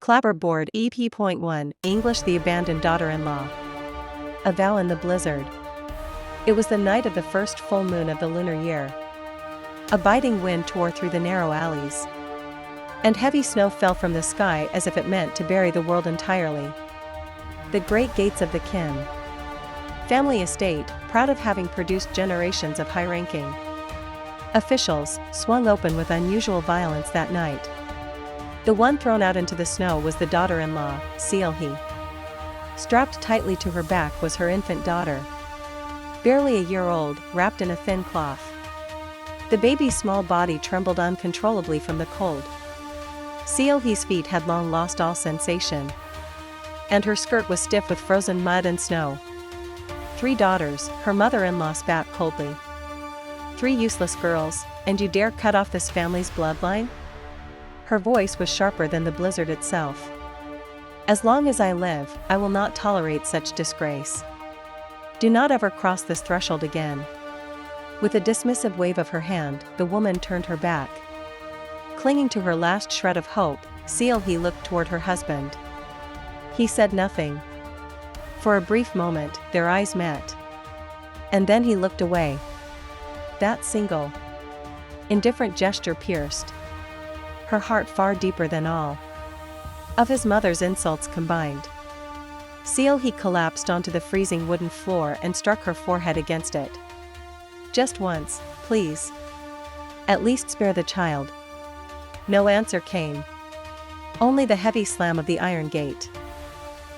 Clapperboard EP.1 English The Abandoned Daughter-in-Law. A Vow in the Blizzard. It was the night of the first full moon of the lunar year. A biting wind tore through the narrow alleys, and heavy snow fell from the sky as if it meant to bury the world entirely. The great gates of the Kim family estate, proud of having produced generations of high-ranking officials, swung open with unusual violence that night. The one thrown out into the snow was the daughter-in-law, Seil-hee. Strapped tightly to her back was her infant daughter, barely a year old, wrapped in a thin cloth. The baby's small body trembled uncontrollably from the cold. Seil-hee's feet had long lost all sensation, and her skirt was stiff with frozen mud and snow. 3 daughters, her mother-in-law spat coldly. 3 useless girls, and you dare cut off this family's bloodline? Her voice was sharper than the blizzard itself. As long as I live, I will not tolerate such disgrace. Do not ever cross this threshold again. With a dismissive wave of her hand, the woman turned her back. Clinging to her last shred of hope, Seil-hee looked toward her husband. He said nothing. For a brief moment, their eyes met. And then he looked away. That single, indifferent gesture pierced her heart far deeper than all of his mother's insults combined. Seil-hee collapsed onto the freezing wooden floor and struck her forehead against it. Just once, please. At least spare the child. No answer came. Only the heavy slam of the iron gate.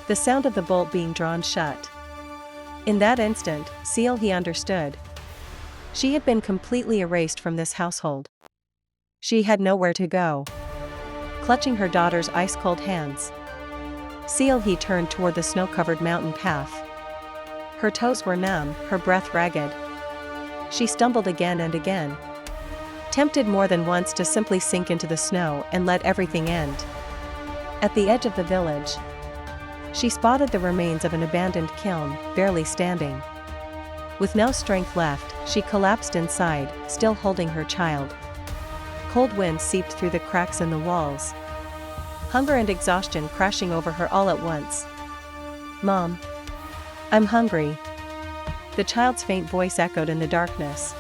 The sound of the bolt being drawn shut. In that instant, Seil-hee understood. She had been completely erased from this household. She had nowhere to go. Clutching her daughter's ice-cold hands, Seil-hee turned toward the snow-covered mountain path. Her toes were numb, her breath ragged. She stumbled again and again, tempted more than once to simply sink into the snow and let everything end. At the edge of the village, she spotted the remains of an abandoned kiln, barely standing. With no strength left, she collapsed inside, still holding her child. Cold wind seeped through the cracks in the walls, hunger and exhaustion crashing over her all at once. Mom, I'm hungry. The child's faint voice echoed in the darkness.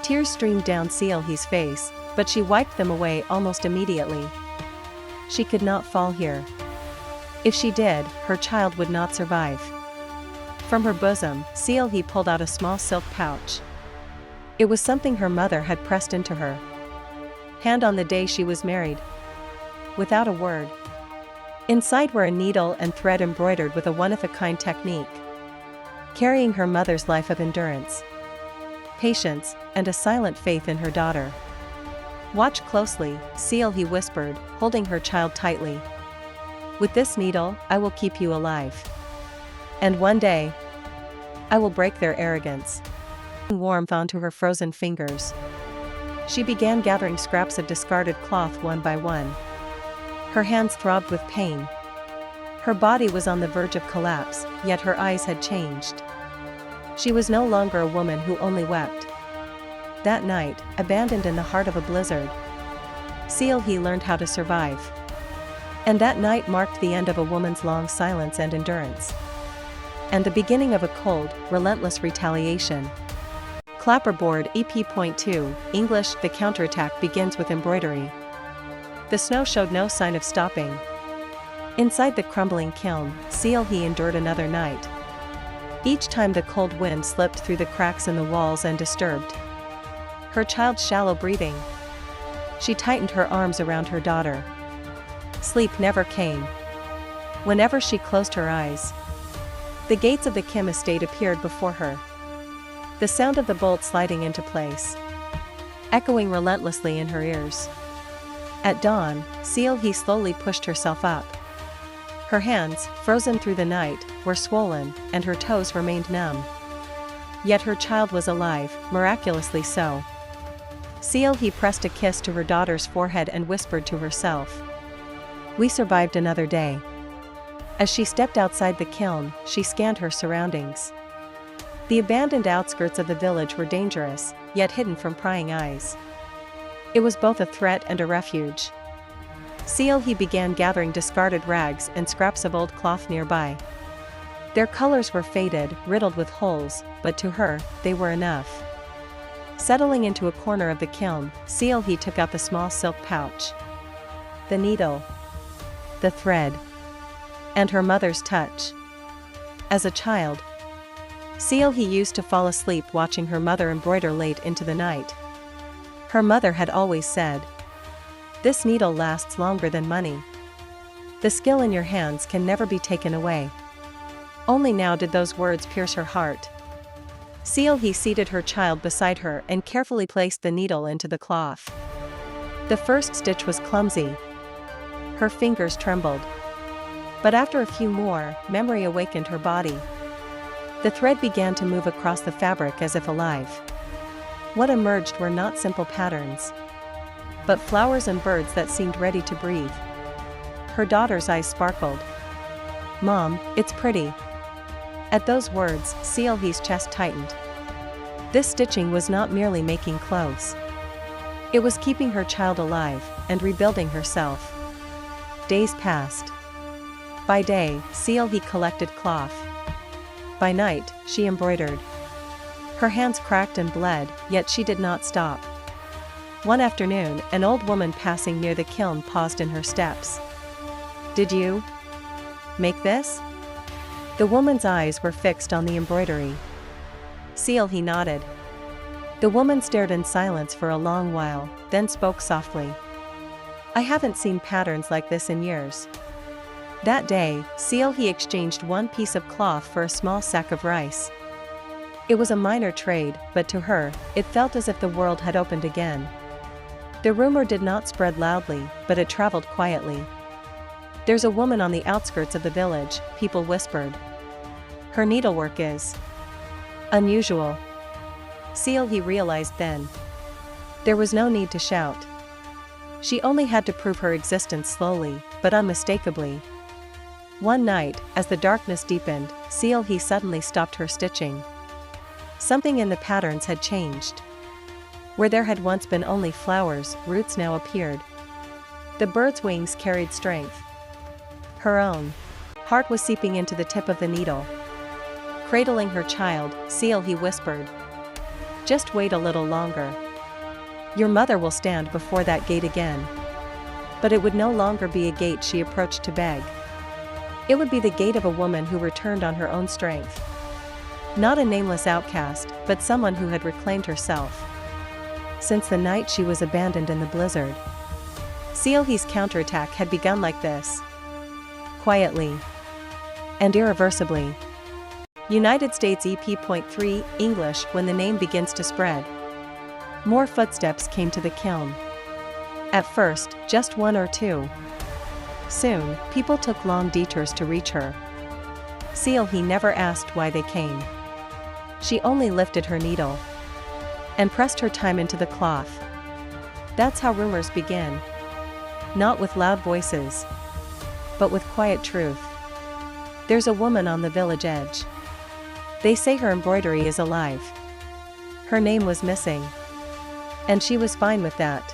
Tears streamed down Seil-hee's face, but she wiped them away almost immediately. She could not fall here. If she did, her child would not survive. From her bosom, Seil-hee pulled out a small silk pouch. It was something her mother had pressed into her hand on the day she was married. Without a word, inside were a needle and thread embroidered with a one-of-a-kind technique, carrying her mother's life of endurance, patience, and a silent faith in her daughter. Watch closely, Seil-hee whispered, holding her child tightly. With this needle, I will keep you alive. And one day, I will break their arrogance. Warmth onto her frozen fingers, she began gathering scraps of discarded cloth one by one. Her hands throbbed with pain. Her body was on the verge of collapse, yet her eyes had changed. She was no longer a woman who only wept. That night, abandoned in the heart of a blizzard, Seil-hee learned how to survive. And that night marked the end of a woman's long silence and endurance, and the beginning of a cold, relentless retaliation. Clapperboard EP.2 English The counterattack begins with embroidery. The snow showed no sign of stopping. Inside the crumbling kiln, Seil-hee endured another night. Each time the cold wind slipped through the cracks in the walls and disturbed her child's shallow breathing. She tightened her arms around her daughter. Sleep never came. Whenever she closed her eyes, the gates of the Kim estate appeared before her. The sound of the bolt sliding into place, echoing relentlessly in her ears. At dawn, Seil-hee slowly pushed herself up. Her hands, frozen through the night, were swollen, and her toes remained numb. Yet her child was alive, miraculously so. Seil-hee pressed a kiss to her daughter's forehead and whispered to herself, "We survived another day." As she stepped outside the kiln, she scanned her surroundings. The abandoned outskirts of the village were dangerous, yet hidden from prying eyes. It was both a threat and a refuge. Seal began gathering discarded rags and scraps of old cloth nearby. Their colors were faded, riddled with holes, but to her, they were enough. Settling into a corner of the kiln, Seal took out the small silk pouch. The needle, the thread, and her mother's touch. As a child, Seal used to fall asleep watching her mother embroider late into the night. Her mother had always said, "This needle lasts longer than money. The skill in your hands can never be taken away." Only now did those words pierce her heart. Seal seated her child beside her and carefully placed the needle into the cloth. The first stitch was clumsy. Her fingers trembled. But after a few more, memory awakened her body. The thread began to move across the fabric as if alive. What emerged were not simple patterns, but flowers and birds that seemed ready to breathe. Her daughter's eyes sparkled. "Mom, it's pretty." At those words, Seal's chest tightened. This stitching was not merely making clothes. It was keeping her child alive and rebuilding herself. Days passed. By day, Seal collected cloth. By night, she embroidered. Her hands cracked and bled, yet she did not stop. One afternoon, an old woman passing near the kiln paused in her steps. "Did you make this?" The woman's eyes were fixed on the embroidery. Seal nodded. The woman stared in silence for a long while, then spoke softly. "I haven't seen patterns like this in years." That day, Seal exchanged one piece of cloth for a small sack of rice. It was a minor trade, but to her, it felt as if the world had opened again. The rumor did not spread loudly, but it traveled quietly. "There's a woman on the outskirts of the village," people whispered. "Her needlework is unusual." Seal realized then. There was no need to shout. She only had to prove her existence slowly, but unmistakably. One night, as the darkness deepened, Seal suddenly stopped her stitching. Something in the patterns had changed. Where there had once been only flowers, roots now appeared. The bird's wings carried strength. Her own heart was seeping into the tip of the needle. Cradling her child, Seal whispered, "Just wait a little longer. Your mother will stand before that gate again." But it would no longer be a gate she approached to beg. It would be the gate of a woman who returned on her own strength. Not a nameless outcast, but someone who had reclaimed herself. Since the night she was abandoned in the blizzard, Seal's counterattack had begun like this. Quietly and irreversibly. United States EP.3, English, when the name begins to spread. More footsteps came to the kiln. At first, just one or two. Soon, people took long detours to reach her. Seal never asked why they came. She only lifted her needle and pressed her time into the cloth. That's how rumors begin. Not with loud voices, but with quiet truth. There's a woman on the village edge. They say her embroidery is alive. Her name was missing. And she was fine with that.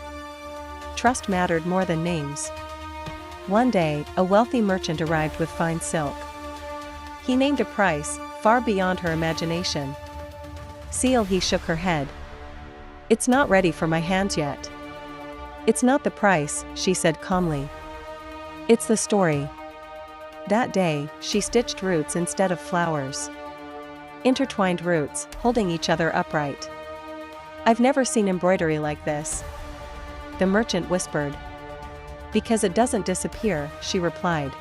Trust mattered more than names. One day, a wealthy merchant arrived with fine silk. He named a price, far beyond her imagination. Seal shook her head. "It's not ready for my hands yet." "It's not the price," she said calmly. "It's the story." That day, she stitched roots instead of flowers. Intertwined roots, holding each other upright. "I've never seen embroidery like this," the merchant whispered. "Because it doesn't disappear," she replied.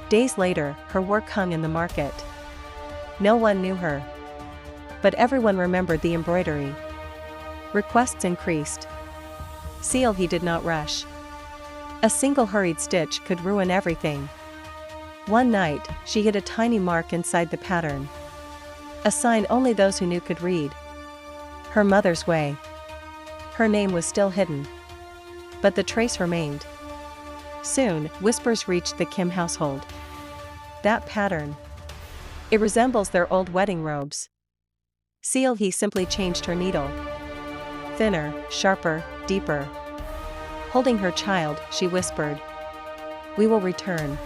Days later, her work hung in the market. No one knew her, but everyone remembered the embroidery. Requests increased. Seal did not rush. A single hurried stitch could ruin everything. One night, she hid a tiny mark inside the pattern. A sign only those who knew could read. Her mother's way. Her name was still hidden, but the trace remained. Soon, whispers reached the Kim household. That pattern. It resembles their old wedding robes. Seal simply changed her needle. Thinner, sharper, deeper. Holding her child, she whispered, "We will return."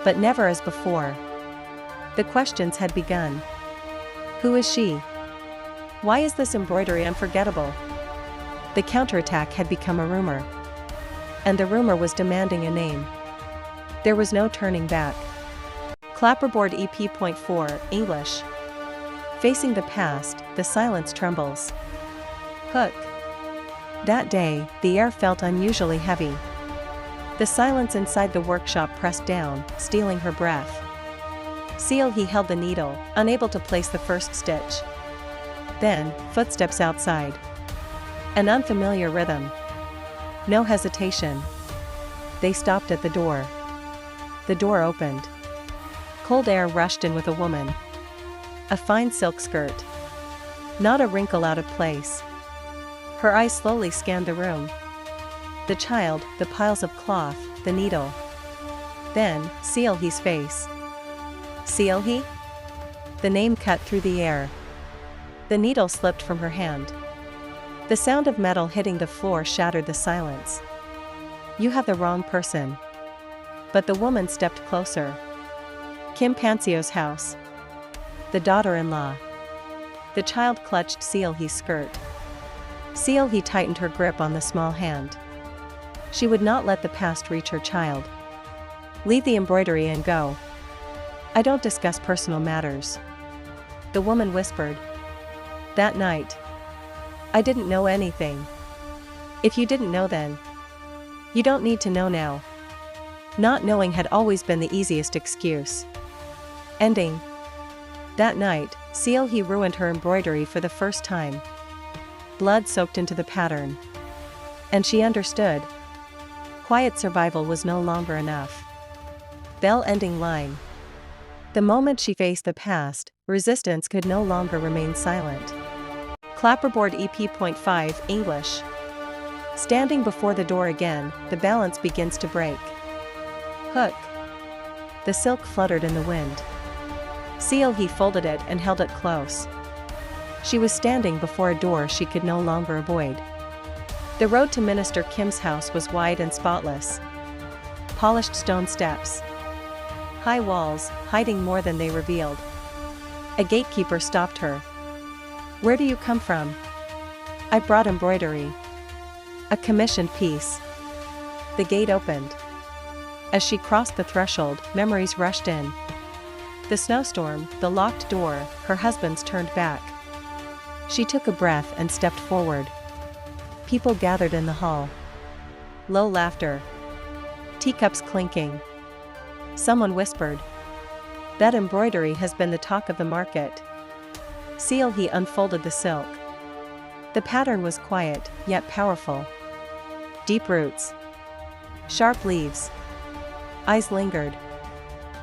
But never as before. The questions had begun. Who is she? Why is this embroidery unforgettable? The counterattack had become a rumor. And the rumor was demanding a name. There was no turning back. Clapperboard EP.4, English. Facing the past, the silence trembles. Hook. That day, the air felt unusually heavy. The silence inside the workshop pressed down, stealing her breath. Seal, he held the needle, unable to place the first stitch. Then, footsteps outside. An unfamiliar rhythm. No hesitation. They stopped at the door. The door opened. Cold air rushed in with a woman. A fine silk skirt. Not a wrinkle out of place. Her eyes slowly scanned the room. The child, the piles of cloth, the needle. Then, Seal he's face. Seal he? The name cut through the air. The needle slipped from her hand. The sound of metal hitting the floor shattered the silence. You have the wrong person. But the woman stepped closer. Kim Pancio's house. The daughter-in-law. The child clutched Seal he's skirt. Seal he tightened her grip on the small hand. She would not let the past reach her child. Leave the embroidery and go. I don't discuss personal matters. The woman whispered. That night. I didn't know anything. If you didn't know then. You don't need to know now. Not knowing had always been the easiest excuse. Ending. That night, Seal he ruined her embroidery for the first time. Blood soaked into the pattern. And she understood. Quiet survival was no longer enough. Bell ending line. The moment she faced the past, resistance could no longer remain silent. Clapperboard EP.5, English. Standing before the door again, the balance begins to break. Hook. The silk fluttered in the wind. Seal he folded it and held it close. She was standing before a door she could no longer avoid. The road to Minister Kim's house was wide and spotless. Polished stone steps. High walls, hiding more than they revealed. A gatekeeper stopped her. Where do you come from? I brought embroidery. A commissioned piece. The gate opened. As she crossed the threshold, memories rushed in. The snowstorm, the locked door, her husband's turned back. She took a breath and stepped forward. People gathered in the hall. Low laughter. Teacups clinking. Someone whispered. That embroidery has been the talk of the market. Seal he unfolded the silk. The pattern was quiet, yet powerful. Deep roots. Sharp leaves. Eyes lingered.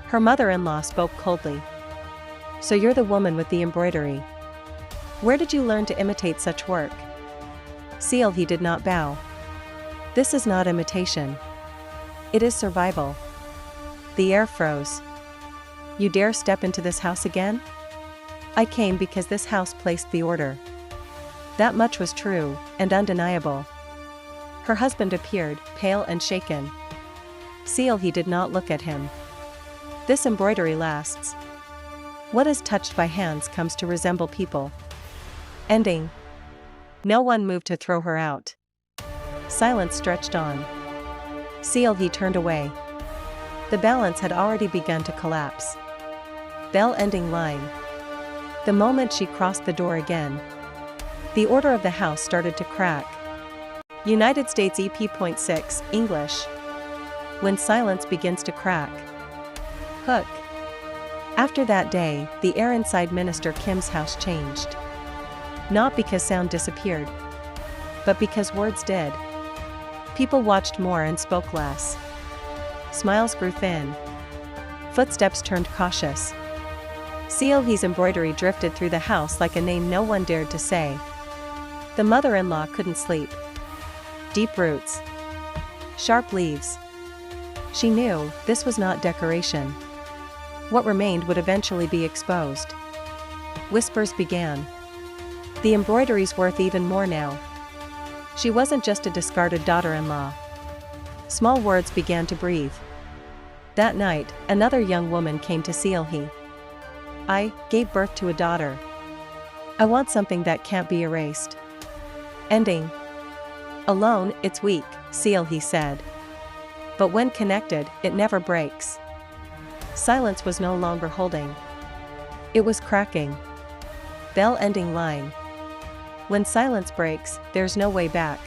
Her mother-in-law spoke coldly. So you're the woman with the embroidery. Where did you learn to imitate such work? Seal he did not bow. This is not imitation. It is survival. The air froze. You dare step into this house again? I came because this house placed the order. That much was true, and undeniable. Her husband appeared, pale and shaken. Seal he did not look at him. This embroidery lasts. What is touched by hands comes to resemble people. Ending. No one moved to throw her out. Silence stretched on. Seal he turned away. The balance had already begun to collapse. Bell ending line. The moment she crossed the door again, the order of the house started to crack. United States EP.6, English. When silence begins to crack. Hook. After that day, the air inside Minister Kim's house changed. Not because sound disappeared, but because words did. People watched more and spoke less. Smiles grew thin. Footsteps turned cautious. Seal he's embroidery drifted through the house like a name no one dared to say. The mother-in-law couldn't sleep. Deep roots. Sharp leaves. She knew this was not decoration. What remained would eventually be exposed. Whispers began. The embroidery's worth even more now. She wasn't just a discarded daughter-in-law. Small words began to breathe. That night, another young woman came to Sealhe. I gave birth to a daughter. I want something that can't be erased. Ending. Alone, it's weak, Sealhe said. But when connected, it never breaks. Silence was no longer holding. It was cracking. Bell ending line. When silence breaks, there's no way back.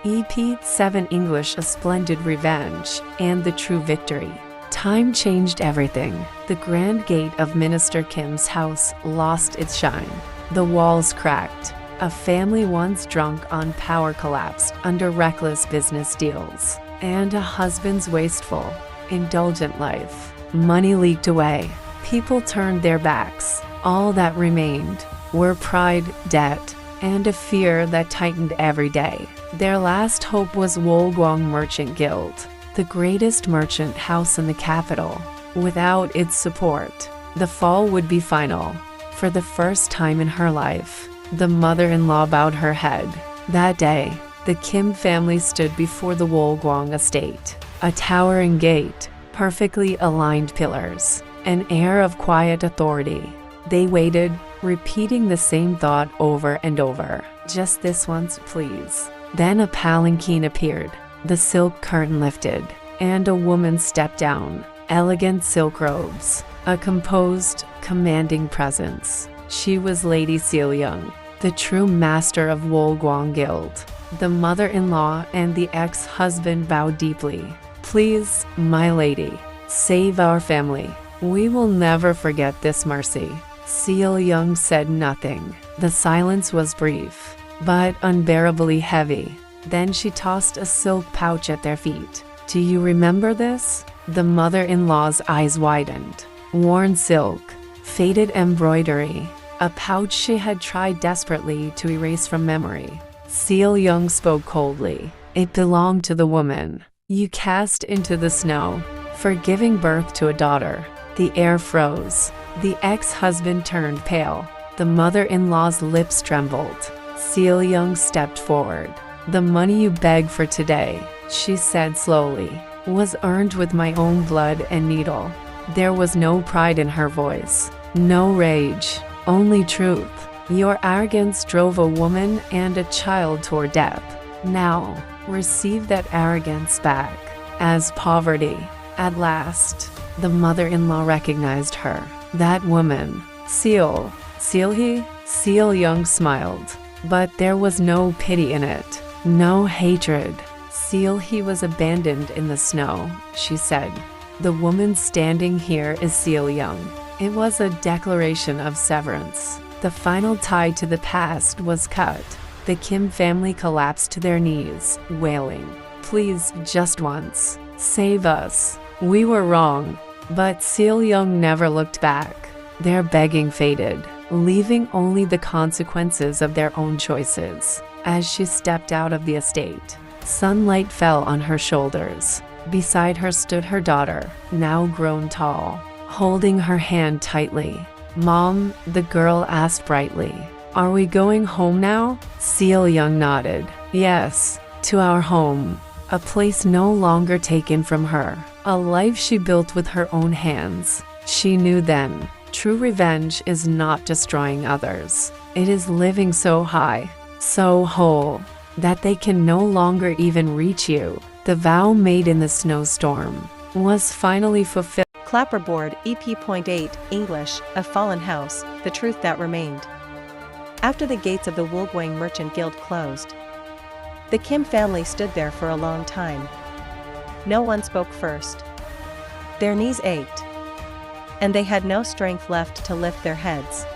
EP7 English: A Splendid Revenge, and the True Victory. Time changed everything. The grand gate of Minister Kim's house lost its shine. The walls cracked. A family once drunk on power collapsed under reckless business deals. And a husband's wasteful, indulgent life. Money leaked away. People turned their backs. All that remained were pride, debt, and a fear that tightened every day. Their last hope was Wolguang Merchant Guild, the greatest merchant house in the capital. Without its support, the fall would be final. For the first time in her life, the mother-in-law bowed her head. That day, the Kim family stood before the Wolguang estate. A towering gate, perfectly aligned pillars, an air of quiet authority. They waited, repeating the same thought over and over. Just this once, please. Then a palanquin appeared. The silk curtain lifted, and a woman stepped down. Elegant silk robes, a composed, commanding presence. She was Lady Sealyoung, the true master of Wolguang Guild. The mother-in-law and the ex-husband bowed deeply. Please, my lady, save our family. We will never forget this mercy. Sealyoung said nothing. The silence was brief, but unbearably heavy. Then she tossed a silk pouch at their feet. Do you remember this? The mother-in-law's eyes widened. Worn silk, faded embroidery, a pouch she had tried desperately to erase from memory. Sealyoung spoke coldly. It belonged to the woman you cast into the snow for giving birth to a daughter. The air froze. The ex-husband turned pale. The mother-in-law's lips trembled. Sealyoung stepped forward. The money you beg for today, she said slowly, was earned with my own blood and needle. There was no pride in her voice, no rage, only truth. Your arrogance drove a woman and a child toward death. Now, receive that arrogance back as poverty. At last, the mother-in-law recognized her. That woman, Sealhe? Sealyoung smiled, but there was no pity in it, no hatred. Sealhe was abandoned in the snow, she said. The woman standing here is Sealyoung. It was a declaration of severance. The final tie to the past was cut. The Kim family collapsed to their knees, wailing, please, just once, save us. We were wrong. But Sealyoung never looked back. Their begging faded, leaving only the consequences of their own choices. As she stepped out of the estate, sunlight fell on her shoulders. Beside her stood her daughter, now grown tall, holding her hand tightly. Mom, the girl asked brightly, are we going home now? Sealyoung nodded. Yes, to our home. A place no longer taken from her. A life she built with her own hands. She knew then, true revenge is not destroying others. It is living so high, so whole, that they can no longer even reach you. The vow made in the snowstorm was finally fulfilled. Clapperboard, EP.8, English: A Fallen House, The Truth That Remained. After the gates of the Wolguang Merchant Guild closed, the Kim family stood there for a long time. No one spoke first. Their knees ached, and they had no strength left to lift their heads.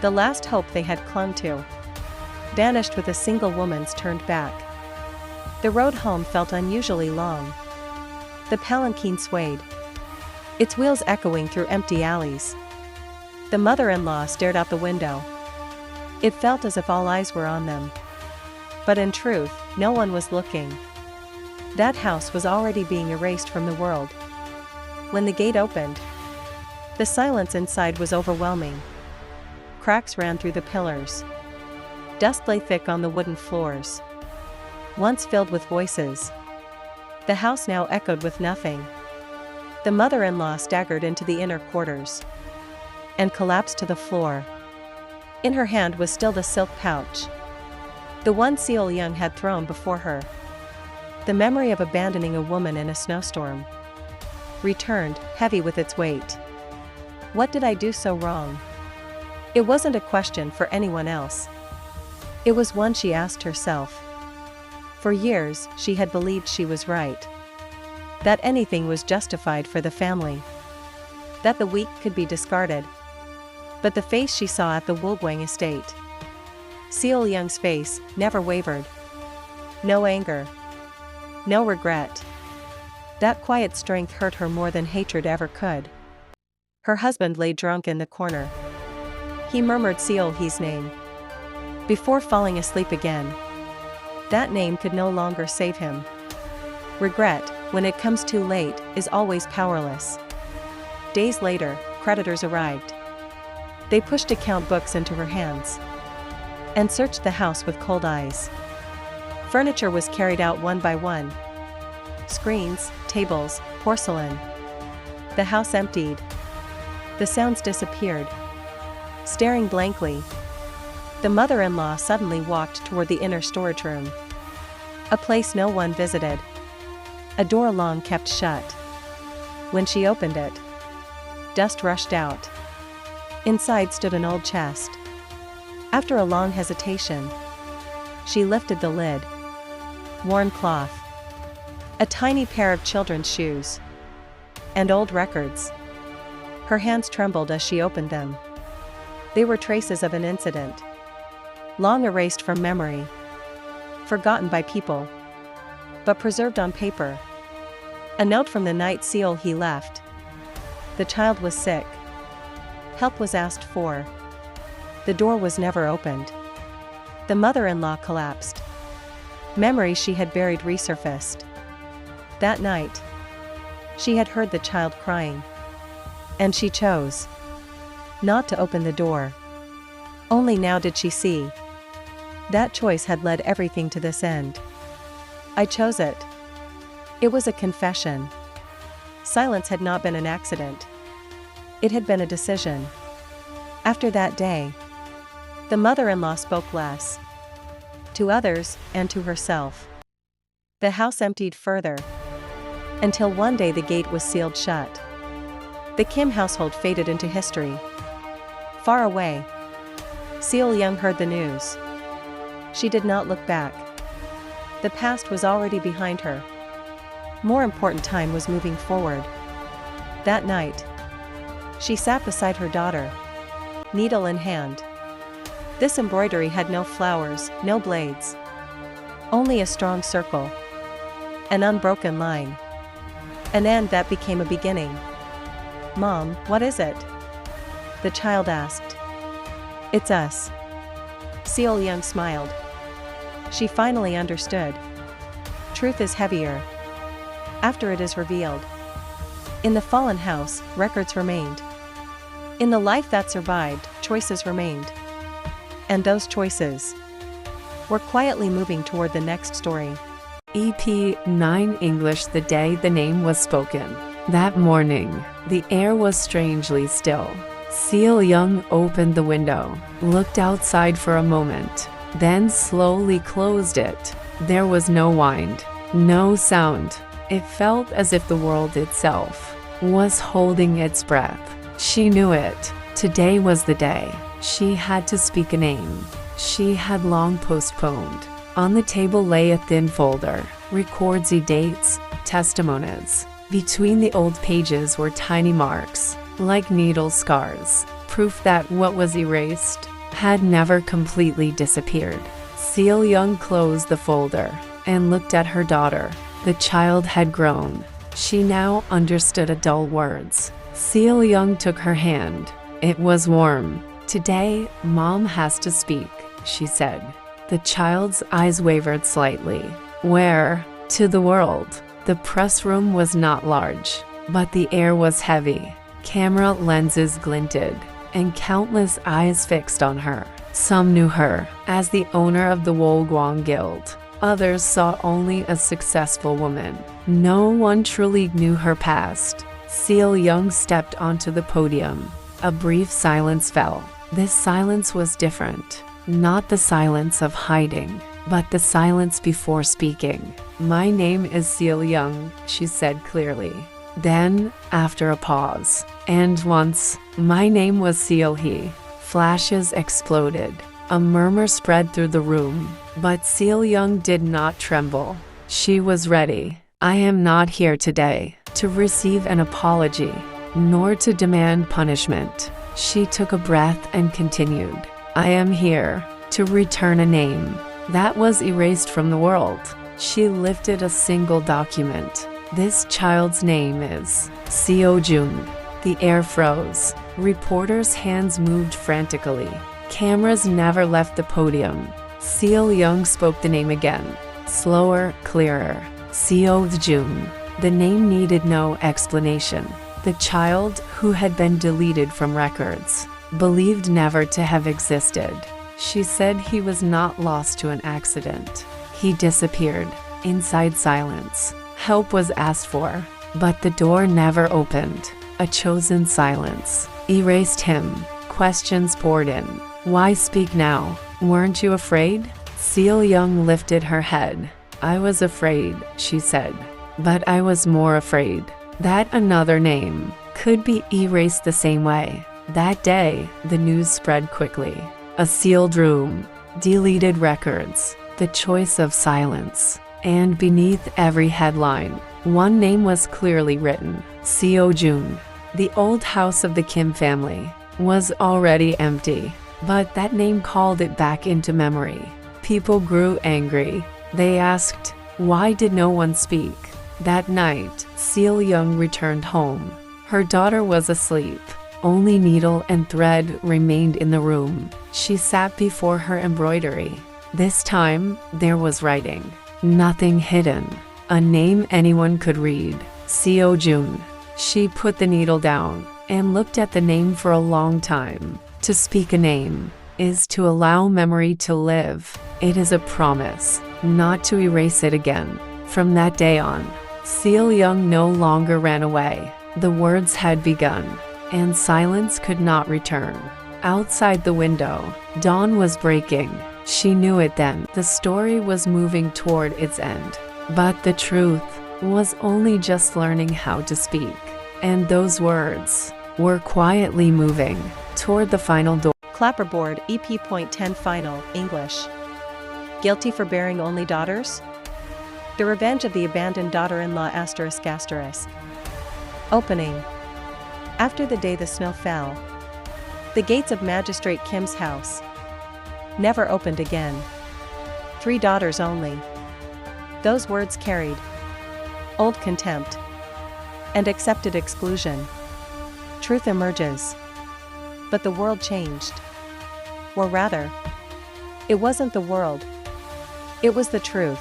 The last hope they had clung to vanished with a single woman's turned back. The road home felt unusually long. The palanquin swayed, its wheels echoing through empty alleys. The mother-in-law stared out the window. It felt as if all eyes were on them. But in truth, no one was looking. That house was already being erased from the world. When the gate opened, the silence inside was overwhelming. Cracks ran through the pillars. Dust lay thick on the wooden floors. once filled with voices. The house now echoed with nothing. The mother-in-law staggered into the inner quarters and collapsed to the floor. In her hand was still the silk pouch, the one Seal Young had thrown before her. The memory of abandoning a woman in a snowstorm returned, heavy with its weight. What did I do so wrong? It wasn't a question for anyone else. It was one she asked herself. For years, she had believed she was right. That anything was justified for the family. That the weak could be discarded. But the face she saw at the Woolgwang estate. Seal Young's face never wavered. No anger. No regret. That quiet strength hurt her more than hatred ever could. Her husband lay drunk in the corner. He murmured Seal He's name before falling asleep again. That name could no longer save him. Regret, when it comes too late, is always powerless. Days later, creditors arrived. They pushed account books into her hands and searched the house with cold eyes. Furniture was carried out one by one. Screens, tables, porcelain. The house emptied. The sounds disappeared. Staring blankly, the mother-in-law suddenly walked toward the inner storage room. A place no one visited. A door long kept shut. When she opened it, dust rushed out. Inside stood an old chest. After a long hesitation, she lifted the lid. Worn cloth. A tiny pair of children's shoes. And old records. Her hands trembled as she opened them. They were traces of an incident. Long erased from memory. Forgotten by people. But preserved on paper. A note from the night Seal he left. The child was sick. Help was asked for. The door was never opened. The mother-in-law collapsed. Memories she had buried resurfaced. That night, she had heard the child crying. And she chose not to open the door. Only now did she see. That choice had led everything to this end. I chose it. It was a confession. Silence had not been an accident. It had been a decision. After that day, the mother-in-law spoke less. To others, and to herself. The house emptied further. Until one day the gate was sealed shut. The Kim household faded into history. Far away, Seal Young heard the news. She did not look back. The past was already behind her. More important time was moving forward. That night, she sat beside her daughter, needle in hand. This embroidery had no flowers, no blades. Only a strong circle. An unbroken line. An end that became a beginning. Mom, what is it? The child asked. It's us. Seal Young smiled. She finally understood. Truth is heavier after it is revealed. In the fallen house, records remained. In the life that survived, choices remained. And those choices were quietly moving toward the next story. EP9 English. The day the name was spoken. That morning, the air was strangely still. Seal Young opened the window, looked outside for a moment, then slowly closed it. There was no wind, no sound. It felt as if the world itself was holding its breath. She knew it. Today was the day. She had to speak a name she had long postponed. On the table lay a thin folder, records, dates, testimonies. Between the old pages were tiny marks, like needle scars, proof that what was erased had never completely disappeared. Seal Young closed the folder and looked at her daughter. The child had grown. She now understood adult words. Seal Young took her hand. It was warm. Today, Mom has to speak, she said. The child's eyes wavered slightly. Where? To the world. The press room was not large, but the air was heavy. Camera lenses glinted, and countless eyes fixed on her. Some knew her as the owner of the Wolguang Guild. Others saw only a successful woman. No one truly knew her past. Seal Young stepped onto the podium. A brief silence fell. This silence was different. Not the silence of hiding, but the silence before speaking. "My name is Seal Young," she said clearly. Then, after a pause, "And once, my name was Seal He." Flashes exploded. A murmur spread through the room, but Seal Young did not tremble. She was ready. "I am not here today to receive an apology, nor to demand punishment." She took a breath and continued. "I am here to return a name that was erased from the world." She lifted a single document. "This child's name is Seo Jun." The air froze. Reporters' hands moved frantically. Cameras never left the podium. Seal Young spoke the name again. Slower, clearer. Seo Jun. The name needed no explanation. The child, who had been deleted from records, believed never to have existed. She said he was not lost to an accident. He disappeared. Inside silence. Help was asked for, but the door never opened. A chosen silence erased him. Questions poured in. "Why speak now? Weren't you afraid?" Seal Young lifted her head. "I was afraid," she said. "But I was more afraid that another name could be erased the same way." That day, the news spread quickly. A sealed room, deleted records, the choice of silence. And beneath every headline, one name was clearly written: Seo Jun. The old house of the Kim family was already empty, but that name called it back into memory. People grew angry. They asked, why did no one speak? That night, Seal Young returned home. Her daughter was asleep. Only needle and thread remained in the room. She sat before her embroidery. This time, there was writing. Nothing hidden. A name anyone could read. Seo Jun. She put the needle down and looked at the name for a long time. To speak a name is to allow memory to live. It is a promise, not to erase it again. From that day on, Seal Young no longer ran away. The words had begun, and silence could not return. Outside the window, dawn was breaking. She knew it then. The story was moving toward its end. But the truth was only just learning how to speak. And those words were quietly moving toward the final door. Clapperboard EP.10 Final, English. Guilty for bearing only daughters? The Revenge of the Abandoned Daughter-in-Law ****. Opening. After the day the snow fell, the gates of Magistrate Kim's house never opened again. 3 daughters only. Those words carried old contempt and accepted exclusion. Truth emerges. But the world changed. Or rather, it wasn't the world. It was the truth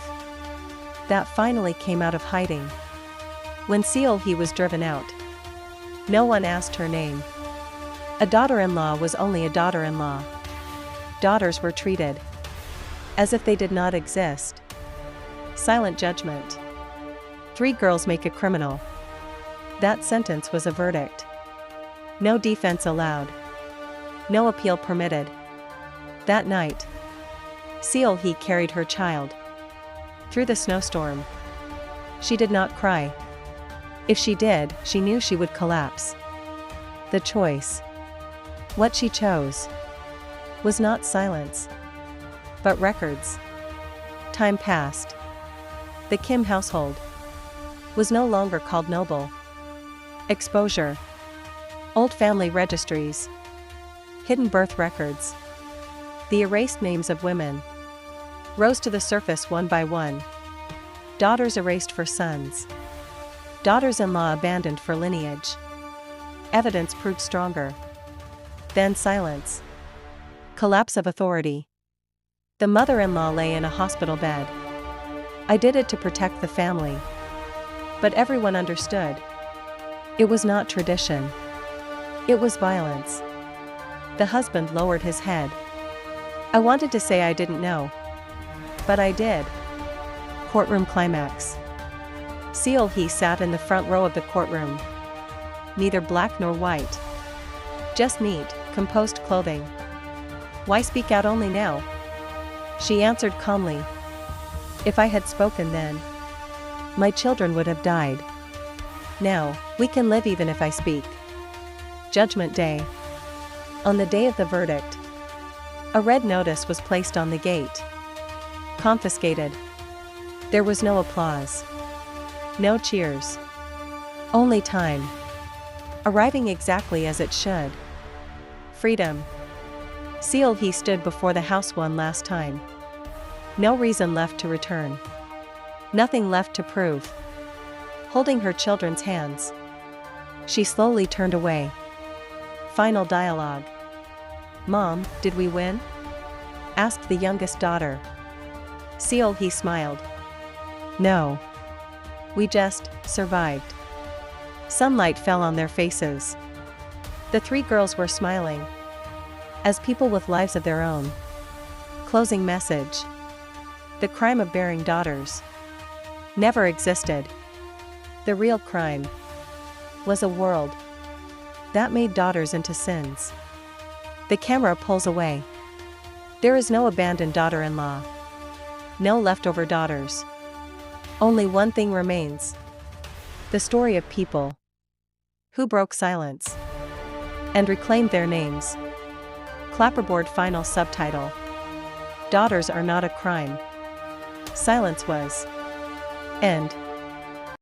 that finally came out of hiding. When Seal He was driven out, no one asked her name. A daughter-in-law was only a daughter-in-law. Daughters were treated as if they did not exist. Silent judgment. 3 girls make a criminal. That sentence was a verdict. No defense allowed. No appeal permitted. That night, Seal He carried her child through the snowstorm. She did not cry. If she did, she knew she would collapse. The choice, what she chose, was not silence, but records. Time passed. The Kim household was no longer called noble. Exposure. Old family registries. Hidden birth records. The erased names of women rose to the surface one by one. Daughters erased for sons. Daughters-in-law abandoned for lineage. Evidence proved stronger. Then silence. Collapse of authority. The mother-in-law lay in a hospital bed. I did it to protect the family. But everyone understood. It was not tradition. It was violence. The husband lowered his head. I wanted to say I didn't know. But I did. Courtroom climax. Seal he sat in the front row of the courtroom. Neither black nor white. Just neat, composed clothing. Why speak out only now? She answered calmly. If I had spoken then, my children would have died. Now, we can live even if I speak. Judgment Day. On the day of the verdict, a red notice was placed on the gate. Confiscated. There was no applause. No cheers. Only time. Arriving exactly as it should. Freedom. Seal he stood before the house one last time. No reason left to return. Nothing left to prove. Holding her children's hands, she slowly turned away. Final dialogue. Mom, did we win? Asked the youngest daughter. Seal he smiled. No. We just survived. Sunlight fell on their faces. The three girls were smiling, as people with lives of their own. Closing message. The crime of bearing daughters never existed. The real crime was a world that made daughters into sins. The camera pulls away. There is no abandoned daughter-in-law. No leftover daughters. Only one thing remains. The story of people who broke silence and reclaimed their names. Clapperboard final subtitle. Daughters are not a crime. Silence was. End.